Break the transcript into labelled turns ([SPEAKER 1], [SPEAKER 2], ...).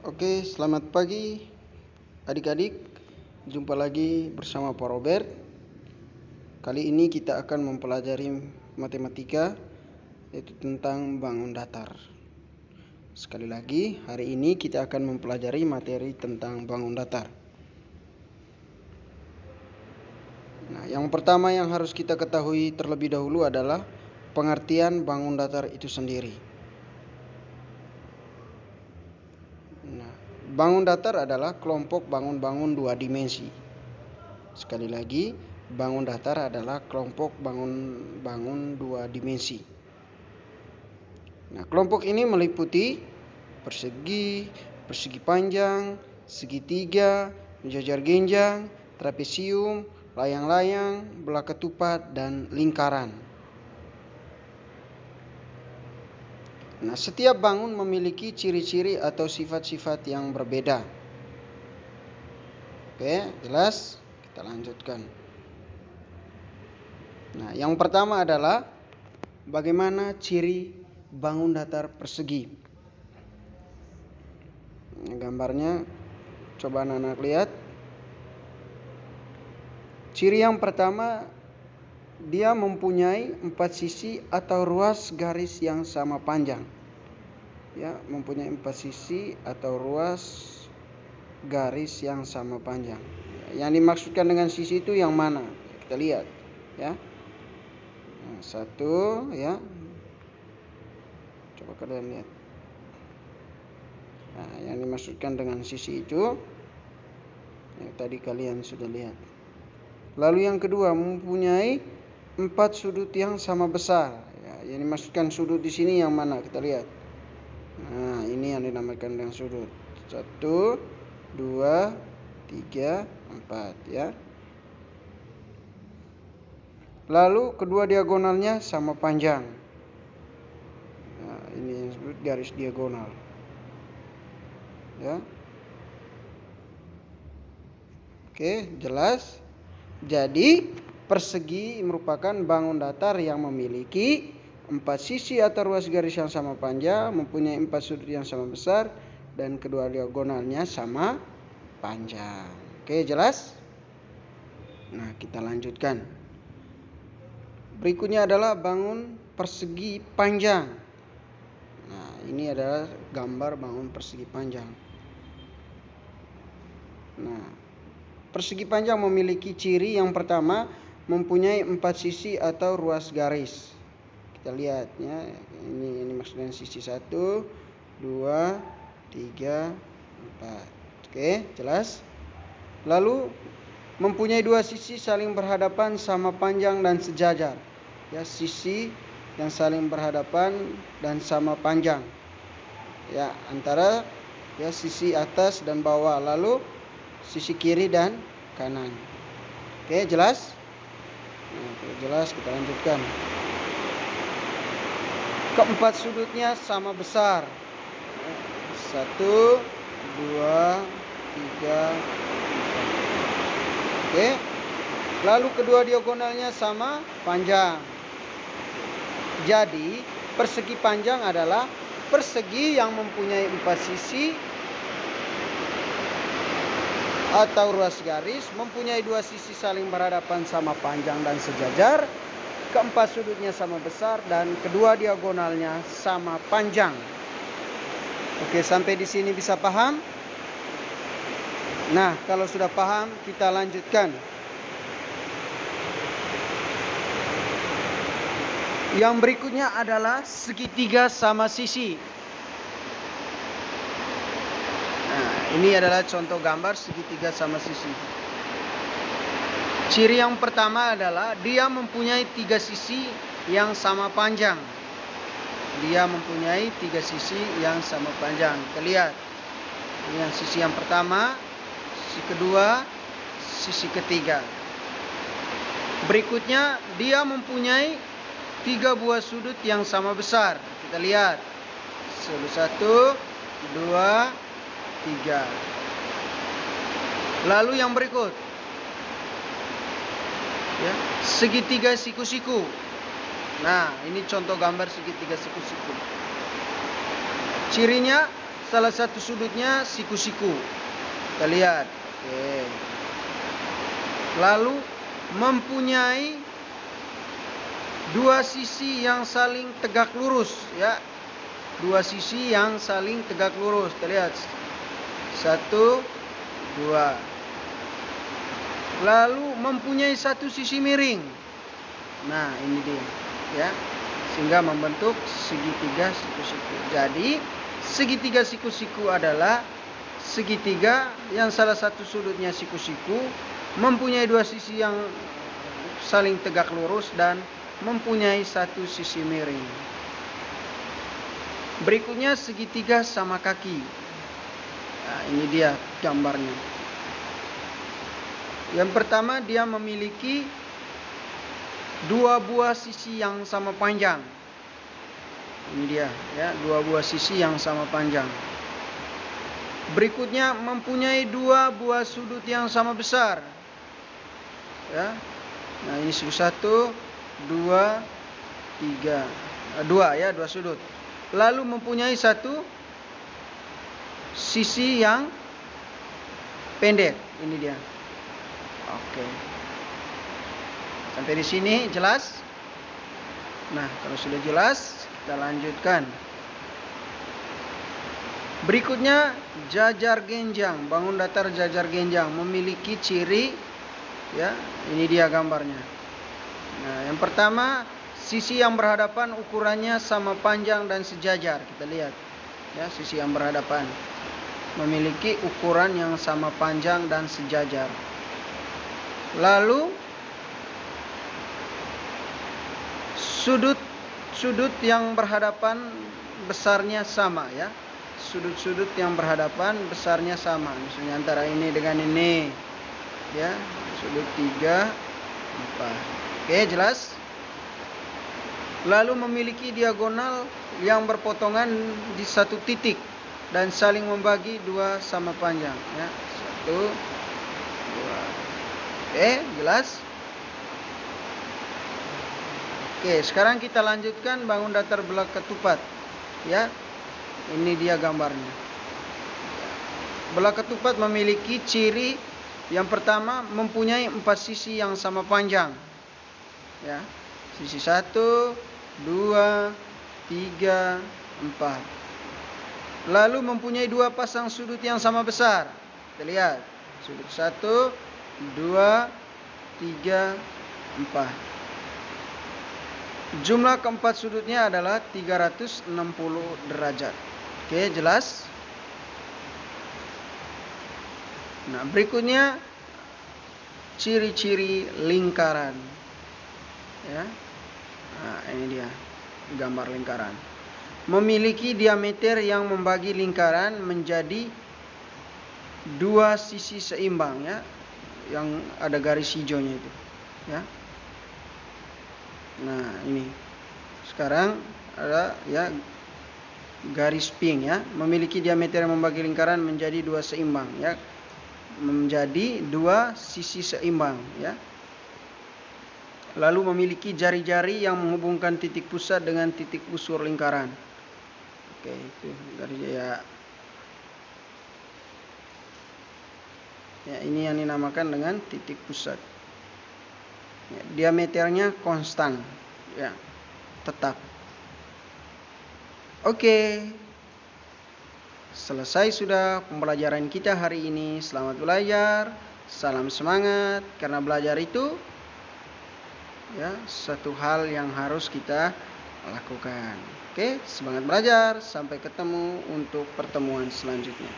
[SPEAKER 1] Oke, selamat pagi adik-adik. Jumpa lagi bersama Pak Robert. Kali ini kita akan mempelajari matematika, yaitu tentang bangun datar. Sekali lagi, hari ini kita akan mempelajari materi tentang bangun datar. Nah, yang pertama yang harus kita ketahui terlebih dahulu adalah pengertian bangun datar itu sendiri. Bangun datar adalah kelompok bangun-bangun dua dimensi. Sekali lagi, bangun datar adalah kelompok bangun-bangun dua dimensi. Nah, kelompok ini meliputi persegi, persegi panjang, segitiga, menjajar genjang, trapesium, layang-layang, bola ketupat, dan lingkaran. Nah, setiap bangun memiliki ciri-ciri atau sifat-sifat yang berbeda. Oke, jelas? Kita lanjutkan. Nah, yang pertama adalah bagaimana ciri bangun datar persegi. Nah, gambarnya coba anak-anak lihat. Ciri yang pertama, dia mempunyai 4 sisi atau ruas garis yang sama panjang. Ya, mempunyai 4 sisi atau ruas garis yang sama panjang. Yang dimaksudkan dengan sisi itu yang mana? Kita lihat, ya. Nah, satu, ya. Coba kalian lihat. Nah, yang dimaksudkan dengan sisi itu yang tadi kalian sudah lihat. Lalu yang kedua, mempunyai 4 sudut yang sama besar. Ya, yang dimaksudkan sudut di sini yang mana? Kita lihat. Nah, ini yang dinamakan dengan sudut. 1, 2, 3, 4, ya. Lalu kedua diagonalnya sama panjang. Nah, ini yang disebut garis diagonal. Ya. Oke, jelas. Jadi, persegi merupakan bangun datar yang memiliki 4 sisi atau ruas garis yang sama panjang, mempunyai 4 sudut yang sama besar, dan kedua diagonalnya sama panjang. Oke, jelas? Nah, kita lanjutkan. Berikutnya adalah bangun persegi panjang. Nah, ini adalah gambar bangun persegi panjang. Nah, persegi panjang memiliki ciri yang pertama, mempunyai 4 sisi atau ruas garis. Kita lihat, ya. Ini maksudnya sisi 1, 2, 3, 4. Oke, jelas? Lalu mempunyai 2 sisi saling berhadapan sama panjang dan sejajar. Ya, sisi yang saling berhadapan dan sama panjang. Ya, antara ya sisi atas dan bawah, lalu sisi kiri dan kanan. Oke, jelas? Nah, jelas, kita lanjutkan. Keempat sudutnya sama besar. 1, 2, 3, 4. Oke. Lalu kedua diagonalnya sama panjang. Jadi, persegi panjang adalah persegi yang mempunyai 4 sisi atau ruas garis, mempunyai 2 sisi saling berhadapan sama panjang dan sejajar, keempat sudutnya sama besar, dan kedua diagonalnya sama panjang. Oke, sampai di sini bisa paham? Nah, kalau sudah paham, kita lanjutkan. Yang berikutnya adalah segitiga sama sisi. Nah, ini adalah contoh gambar segitiga sama sisi. Ciri yang pertama adalah dia mempunyai 3 sisi yang sama panjang. Dia mempunyai 3 sisi yang sama panjang. Kita lihat. Ini yang sisi yang pertama, sisi kedua, sisi ketiga. Berikutnya, dia mempunyai 3 buah sudut yang sama besar. Kita lihat. Sudut 1, 2, 3. Lalu yang berikut. Ya, segitiga siku-siku. Nah, ini contoh gambar segitiga siku-siku. Cirinya salah satu sudutnya siku-siku. Kita lihat. Oke. Lalu mempunyai dua sisi yang saling tegak lurus, ya. Dua sisi yang saling tegak lurus. Kita lihat. 1, 2. Lalu mempunyai satu sisi miring. Nah, ini dia, ya. Sehingga membentuk segitiga siku-siku. Jadi, segitiga siku-siku adalah segitiga yang salah satu sudutnya siku-siku, mempunyai dua sisi yang saling tegak lurus dan mempunyai satu sisi miring. Berikutnya segitiga sama kaki. Nah, ini dia gambarnya. Yang pertama, dia memiliki dua buah sisi yang sama panjang. Ini dia, ya, dua buah sisi yang sama panjang. Berikutnya mempunyai dua buah sudut yang sama besar. Ya. Nah, ini sudut 1, 2, 3. Dua, ya, dua sudut. Lalu mempunyai satu sisi yang pendek. Ini dia. Oke. Sampai di sini jelas? Nah, kalau sudah jelas, kita lanjutkan. Berikutnya, jajar genjang. Bangun datar jajar genjang memiliki ciri, ya, ini dia gambarnya. Nah, yang pertama, sisi yang berhadapan ukurannya sama panjang dan sejajar. Kita lihat, ya, sisi yang berhadapan memiliki ukuran yang sama panjang dan sejajar. Lalu sudut yang berhadapan besarnya sama, ya. Sudut-sudut yang berhadapan besarnya sama. Misalnya antara ini dengan ini, ya. Sudut 3, 4. Oke, jelas? Lalu memiliki diagonal yang berpotongan di satu titik dan saling membagi dua sama panjang, ya. 1, 2. Oke, jelas? Oke, sekarang kita lanjutkan bangun datar belah ketupat, ya. Ini dia gambarnya. Belah ketupat memiliki ciri yang pertama, mempunyai 4 sisi yang sama panjang, ya. Sisi 1, 2, 3, 4. Lalu mempunyai dua pasang sudut yang sama besar. Kita lihat, sudut 1, 2, 3, 4. Jumlah keempat sudutnya adalah 360 derajat. Oke, jelas? Nah, berikutnya ciri-ciri lingkaran. Ya. Nah, ini dia gambar lingkaran. Memiliki diameter yang membagi lingkaran menjadi dua sisi seimbang, ya. Yang ada garis hijaunya itu, ya. Nah, ini. Sekarang ada, ya, garis pink, ya. Memiliki diameter yang membagi lingkaran menjadi dua seimbang, ya. Menjadi dua sisi seimbang, ya. Lalu memiliki jari-jari yang menghubungkan titik pusat dengan titik busur lingkaran. Oke, itu garis, ya. Ya, ini yang dinamakan dengan titik pusat. Ya, diameternya konstan, ya, tetap. Oke, selesai sudah pembelajaran kita hari ini. Selamat belajar, salam semangat, karena belajar itu, ya, satu hal yang harus kita lakukan. Oke, semangat belajar, sampai ketemu untuk pertemuan selanjutnya.